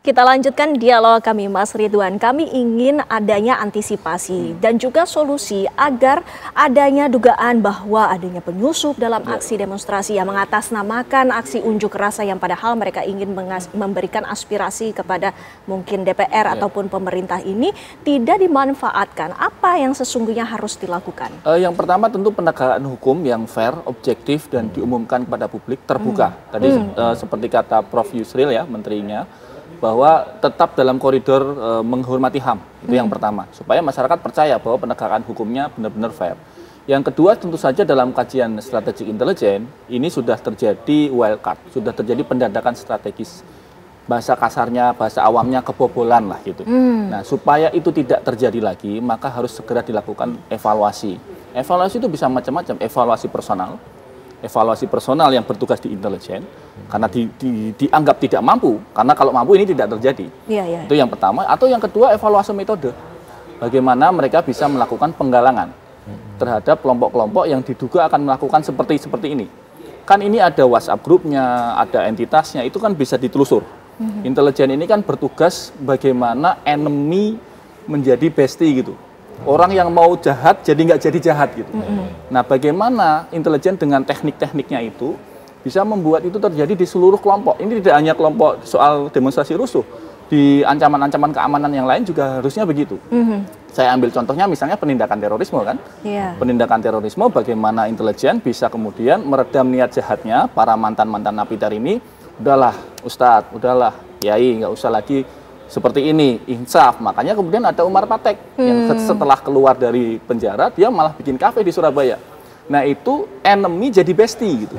Kita lanjutkan dialog kami, Mas Ridwan. Kami ingin adanya antisipasi dan juga solusi agar adanya dugaan bahwa adanya penyusup dalam aksi demonstrasi yang mengatasnamakan aksi unjuk rasa yang padahal mereka ingin memberikan aspirasi kepada mungkin DPR ataupun pemerintah ini tidak dimanfaatkan. Apa yang sesungguhnya harus dilakukan? Yang pertama tentu penegakan hukum yang fair, objektif dan diumumkan kepada publik terbuka. Tadi seperti kata Prof. Yusril ya, menterinya, bahwa tetap dalam koridor menghormati HAM, itu yang pertama, supaya masyarakat percaya bahwa penegakan hukumnya benar-benar fair. Yang kedua tentu saja dalam kajian strategik intelijen, ini sudah terjadi wildcard, sudah terjadi pendadakan strategis, bahasa kasarnya, bahasa awamnya kebobolan lah gitu. Nah supaya itu tidak terjadi lagi, maka harus segera dilakukan evaluasi. Evaluasi itu bisa macam-macam, evaluasi personal yang bertugas di intelijen karena dianggap tidak mampu, karena kalau mampu ini tidak terjadi. Itu yang pertama. Atau yang kedua, evaluasi metode. Bagaimana mereka bisa melakukan penggalangan terhadap kelompok-kelompok yang diduga akan melakukan seperti ini. Kan ini ada WhatsApp grupnya, ada entitasnya, itu kan bisa ditelusur. Intelijen ini kan bertugas bagaimana enemy menjadi bestie gitu. Orang yang mau jahat jadi nggak jadi jahat gitu. Nah bagaimana intelijen dengan teknik-tekniknya itu bisa membuat itu terjadi di seluruh kelompok. Ini tidak hanya kelompok soal demonstrasi rusuh, di ancaman-ancaman keamanan yang lain juga harusnya begitu. Saya ambil contohnya misalnya penindakan terorisme kan. Penindakan terorisme bagaimana intelijen bisa kemudian meredam niat jahatnya para mantan-mantan napiter ini. Udahlah Ustadz, udahlah Kiai, nggak usah lagi seperti ini, insaf. Makanya kemudian ada Umar Patek yang setelah keluar dari penjara dia malah bikin kafe di Surabaya. Nah itu enemy jadi bestie gitu.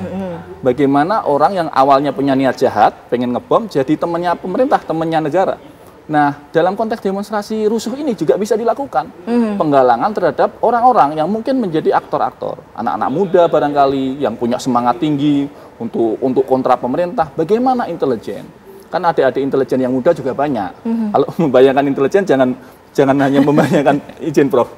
Bagaimana orang yang awalnya punya niat jahat, pengen ngebom, jadi temannya pemerintah, temannya negara. Nah dalam konteks demonstrasi rusuh ini juga bisa dilakukan penggalangan terhadap orang-orang yang mungkin menjadi aktor-aktor, anak-anak muda barangkali yang punya semangat tinggi untuk kontra pemerintah. Bagaimana intelijen? Kan adik-adik intelijen yang muda juga banyak. Kalau membayangkan intelijen jangan hanya membayangkan izin Prof.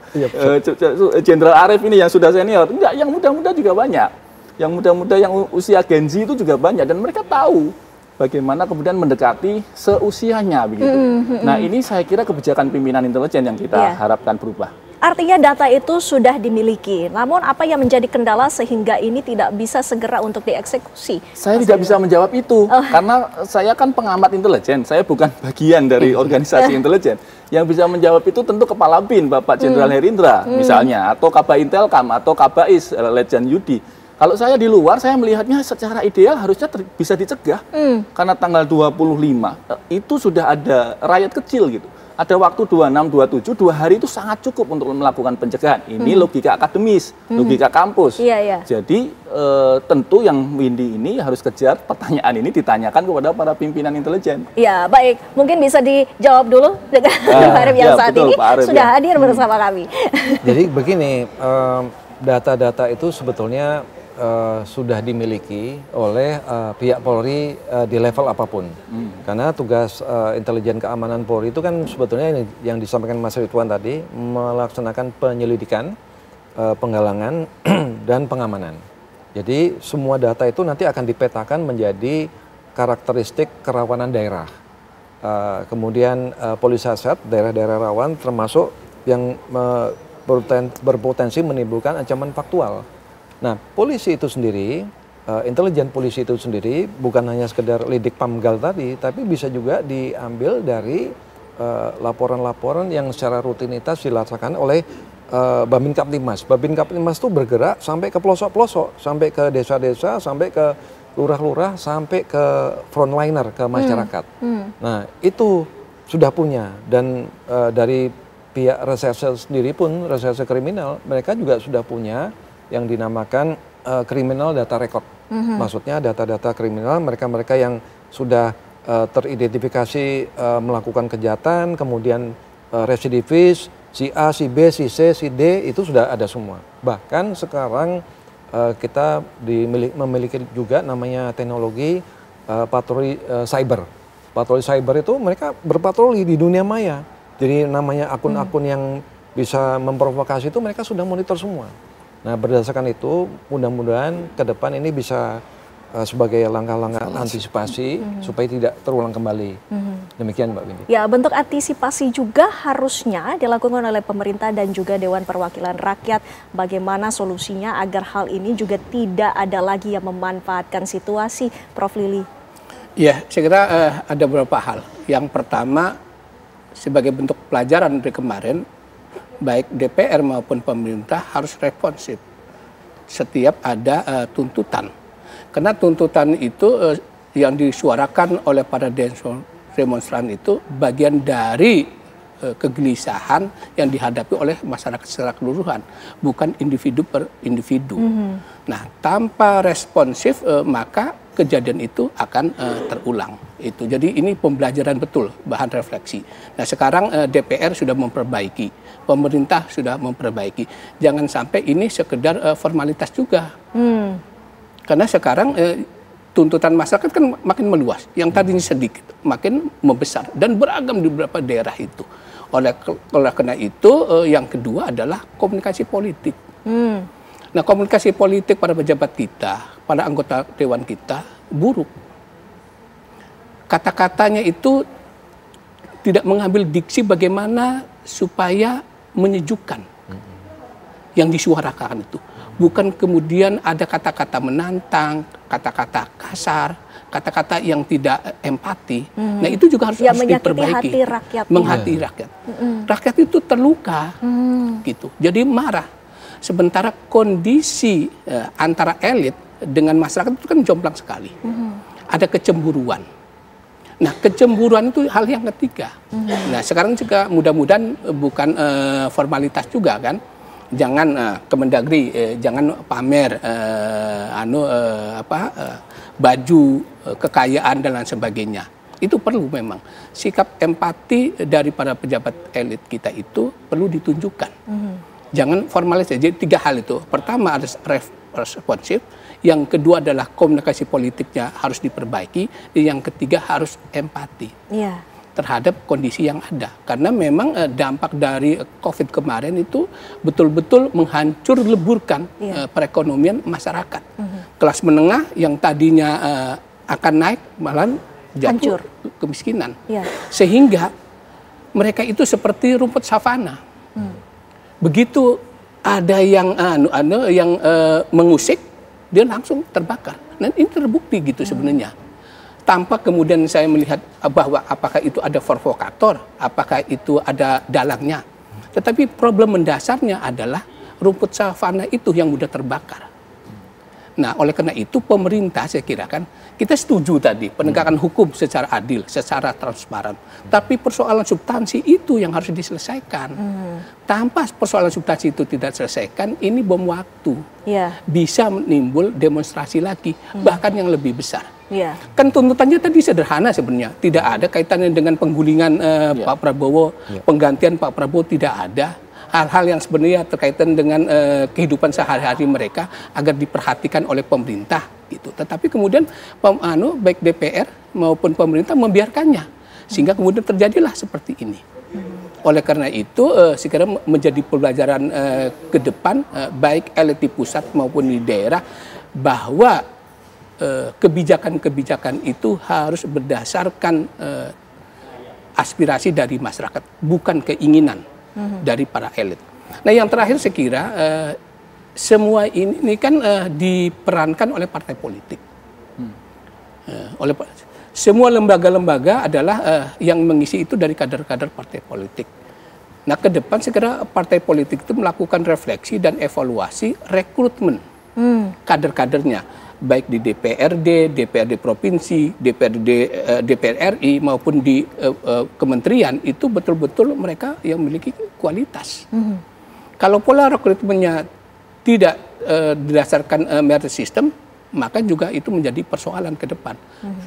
Jenderal Arief ini yang sudah senior, enggak, yang muda-muda juga banyak. Yang muda-muda yang usia Gen Z itu juga banyak dan mereka tahu bagaimana kemudian mendekati seusianya begitu. Nah, ini saya kira kebijakan pimpinan intelijen yang kita harapkan berubah. Artinya data itu sudah dimiliki, namun apa yang menjadi kendala sehingga ini tidak bisa segera untuk dieksekusi? Saya tidak bisa menjawab itu, karena saya kan pengamat intelijen, saya bukan bagian dari organisasi intelijen. Yang bisa menjawab itu tentu Kepala BIN, Bapak Jenderal Herindra misalnya, atau Kaba Intelkam, atau Kabais, Letjen Yudi. Kalau saya di luar, saya melihatnya secara ideal harusnya bisa dicegah, karena tanggal 25 itu sudah ada rakyat kecil gitu. Ada waktu 26, 27, 2 hari itu sangat cukup untuk melakukan pencegahan. Ini logika akademis, logika kampus. Jadi tentu yang Windy ini harus kejar pertanyaan ini ditanyakan kepada para pimpinan intelijen. Ya baik, mungkin bisa dijawab dulu dengan Pak Arief yang saat ini sudah hadir bersama kami. Jadi begini, data-data itu sebetulnya sudah dimiliki oleh pihak Polri di level apapun. Karena tugas intelijen keamanan Polri itu kan sebetulnya yang disampaikan Mas Ridwan tadi, melaksanakan penyelidikan, penggalangan, dan pengamanan. Jadi semua data itu nanti akan dipetakan menjadi karakteristik kerawanan daerah. Kemudian polisasat, daerah-daerah rawan termasuk yang berpotensi menimbulkan ancaman faktual. Nah, polisi itu sendiri, intelijen polisi itu sendiri bukan hanya sekedar lidik pamgal tadi, tapi bisa juga diambil dari laporan-laporan yang secara rutinitas dilaksanakan oleh Babin Kaptimas. Babin Kaptimas itu bergerak sampai ke pelosok-pelosok, sampai ke desa-desa, sampai ke lurah-lurah, sampai ke frontliner, ke masyarakat. Nah, itu sudah punya, dan dari pihak reserse sendiri pun, reserse kriminal, mereka juga sudah punya yang dinamakan criminal data record. Maksudnya data-data kriminal mereka-mereka yang sudah teridentifikasi melakukan kejahatan, kemudian residivis, si A, si B, si C, si D, itu sudah ada semua. Bahkan sekarang kita memiliki juga namanya teknologi patroli cyber. Patroli cyber itu mereka berpatroli di dunia maya. Jadi namanya akun-akun yang bisa memprovokasi itu mereka sudah monitor semua. Nah, berdasarkan itu mudah-mudahan ke depan ini bisa sebagai langkah-langkah antisipasi supaya tidak terulang kembali. Demikian Mbak Windy. Ya, bentuk antisipasi juga harusnya dilakukan oleh pemerintah dan juga Dewan Perwakilan Rakyat. Bagaimana solusinya agar hal ini juga tidak ada lagi yang memanfaatkan situasi, Prof. Lili? Ya, saya kira ada beberapa hal. Yang pertama, sebagai bentuk pelajaran dari kemarin, baik DPR maupun pemerintah harus responsif setiap ada tuntutan. Karena tuntutan itu yang disuarakan oleh para demonstran itu bagian dari kegelisahan yang dihadapi oleh masyarakat secara keseluruhan, bukan individu per individu. Nah, tanpa responsif maka kejadian itu akan terulang. Itu. Jadi ini pembelajaran betul, bahan refleksi. Nah, sekarang DPR sudah memperbaiki, pemerintah sudah memperbaiki. Jangan sampai ini sekedar formalitas juga. Karena sekarang tuntutan masyarakat kan makin meluas, yang tadinya sedikit makin membesar dan beragam di beberapa daerah itu. Oleh karena itu, yang kedua adalah komunikasi politik. Nah, komunikasi politik pada pejabat kita, pada anggota dewan kita buruk. Kata-katanya itu tidak mengambil diksi bagaimana supaya menyejukkan yang disuarakan itu. Bukan kemudian ada kata-kata menantang, kata-kata kasar, kata-kata yang tidak empati. Nah, itu juga harus diperbaiki. Hati rakyat. Menghati rakyat. Rakyat itu terluka, gitu. Jadi marah. Sementara kondisi antara elit dengan masyarakat itu kan jomplang sekali. Ada kecemburuan. Nah, kecemburuan itu hal yang ketiga. Nah, sekarang juga mudah-mudahan bukan formalitas juga kan. Jangan Kemendagri jangan pamer baju kekayaan dan lain sebagainya. Itu perlu memang. Sikap empati dari para pejabat elit kita itu perlu ditunjukkan. Jangan formalis. Jadi 3 hal itu. Pertama harus responsif, yang kedua adalah komunikasi politiknya harus diperbaiki, dan yang ketiga harus empati. Terhadap kondisi yang ada. Karena memang dampak dari COVID kemarin itu betul-betul menghancur leburkan perekonomian masyarakat. Kelas menengah yang tadinya akan naik malah jatuh kemiskinan. Sehingga mereka itu seperti rumput savana. Begitu ada yang mengusik, dia langsung terbakar. Dan ini terbukti gitu sebenarnya. Tanpa kemudian saya melihat bahwa apakah itu ada provokator, apakah itu ada dalangnya. Tetapi problem mendasarnya adalah rumput savana itu yang mudah terbakar. Nah, oleh karena itu pemerintah saya kira kan, kita setuju tadi penegakan hukum secara adil, secara transparan. Tapi persoalan substansi itu yang harus diselesaikan. Tanpa persoalan substansi itu tidak diselesaikan, ini bom waktu. Bisa menimbul demonstrasi lagi, bahkan yang lebih besar. Kan tuntutannya tadi sederhana sebenarnya, tidak ada kaitannya dengan penggulingan Pak Prabowo, penggantian Pak Prabowo, tidak ada. Hal-hal yang sebenarnya terkaitan dengan kehidupan sehari-hari mereka agar diperhatikan oleh pemerintah gitu. Tetapi kemudian baik DPR maupun pemerintah membiarkannya, sehingga kemudian terjadilah seperti ini. Oleh karena itu, saya kira menjadi pembelajaran ke depan baik elit di pusat maupun di daerah, bahwa kebijakan-kebijakan itu harus berdasarkan aspirasi dari masyarakat, bukan keinginan dari para elit. Nah, yang terakhir saya kira semua ini kan diperankan oleh partai politik. Semua lembaga-lembaga adalah yang mengisi itu dari kader-kader partai politik. Nah, ke depan saya kira partai politik itu melakukan refleksi dan evaluasi rekrutmen kader-kadernya, baik di DPRD, DPRD provinsi, DPR RI maupun di kementerian, itu betul-betul mereka yang memiliki kualitas. Kalau pola rekrutmennya tidak didasarkan merit system, maka juga itu menjadi persoalan ke depan.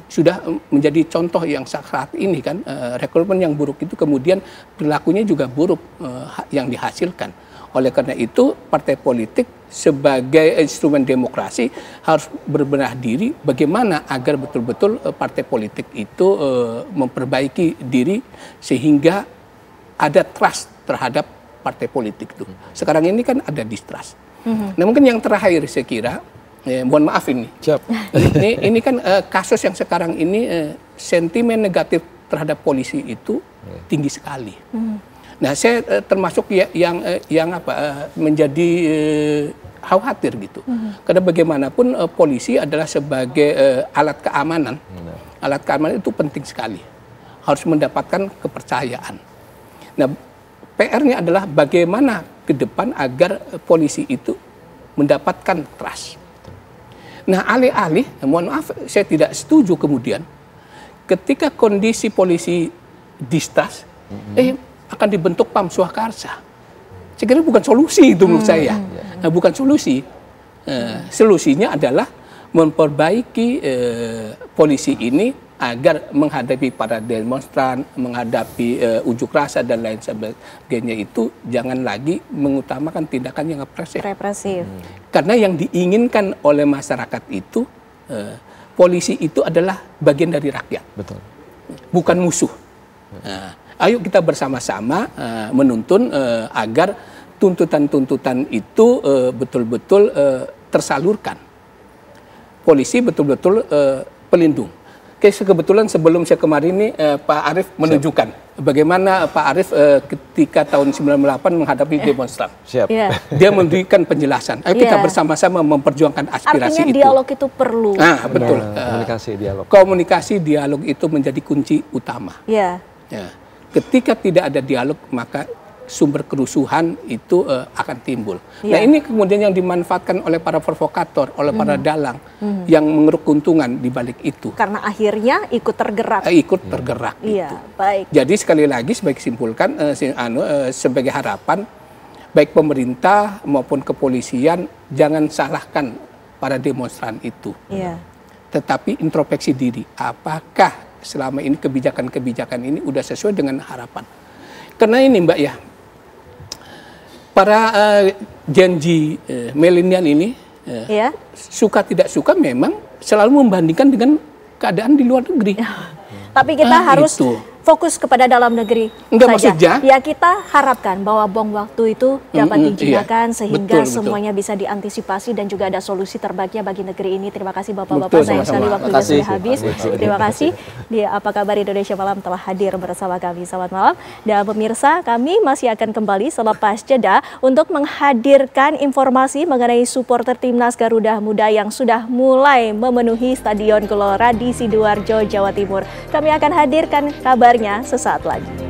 Sudah menjadi contoh yang saat ini kan, rekrutmen yang buruk itu kemudian perilakunya juga buruk yang dihasilkan. Oleh karena itu, partai politik sebagai instrumen demokrasi harus berbenah diri bagaimana agar betul-betul partai politik itu memperbaiki diri sehingga ada trust terhadap partai politik itu. Sekarang ini kan ada distrust. Nah, mungkin yang terakhir saya kira, mohon maaf ini. Ini kan kasus yang sekarang ini sentimen negatif terhadap polisi itu tinggi sekali. Nah, saya termasuk yang menjadi khawatir gitu. Karena bagaimanapun polisi adalah sebagai alat keamanan. Alat keamanan itu penting sekali. Harus mendapatkan kepercayaan. Nah, PR-nya adalah bagaimana ke depan agar polisi itu mendapatkan trust. Nah, alih-alih, mohon maaf, saya tidak setuju kemudian ketika kondisi polisi distrust, akan dibentuk Pam Swakarsa. Saya kira bukan solusi itu menurut saya. Nah, bukan solusi. Solusinya adalah memperbaiki polisi ini agar menghadapi para demonstran, menghadapi unjuk rasa dan lain sebagainya itu jangan lagi mengutamakan tindakan yang represif. Karena yang diinginkan oleh masyarakat itu polisi itu adalah bagian dari rakyat. Betul. Bukan musuh. Ayo kita bersama-sama menuntun agar tuntutan-tuntutan itu betul-betul tersalurkan. Polisi betul-betul pelindung. Kebetulan sebelum saya kemarin ini Pak Arief menunjukkan bagaimana Pak Arief ketika tahun 98 menghadapi demonstran. Dia memberikan penjelasan. Ayo kita bersama-sama memperjuangkan aspirasi. Artinya dialog itu perlu. Nah, betul. Komunikasi, dialog. Komunikasi, dialog itu menjadi kunci utama. Ketika tidak ada dialog, maka sumber kerusuhan itu akan timbul. Nah, ini kemudian yang dimanfaatkan oleh para provokator, oleh para dalang yang mengeruk keuntungan di balik itu. Karena akhirnya ikut tergerak. Ikut tergerak. Gitu. Baik. Jadi sekali lagi sebagai simpulkan, sebagai harapan, baik pemerintah maupun kepolisian jangan salahkan para demonstran itu. Tetapi introspeksi diri, apakah selama ini kebijakan-kebijakan ini udah sesuai dengan harapan? Karena ini Mbak ya, para janji milenial ini suka tidak suka memang selalu membandingkan dengan keadaan di luar negeri. Tapi kita harus fokus kepada dalam negeri saja. Ya, kita harapkan bahwa bom waktu itu dapat dijinakan sehingga semuanya bisa diantisipasi dan juga ada solusi terbaiknya bagi negeri ini. Terima kasih Bapak-bapak, sayang sekali waktunya sudah habis. Terima kasih di Apa Kabar Indonesia Malam telah hadir bersama kami. Selamat malam. Dan pemirsa, kami masih akan kembali selepas jeda untuk menghadirkan informasi mengenai supporter timnas Garuda Muda yang sudah mulai memenuhi Stadion Gelora di Sidoarjo, Jawa Timur. Kami akan hadirkan kabarnya sesaat lagi.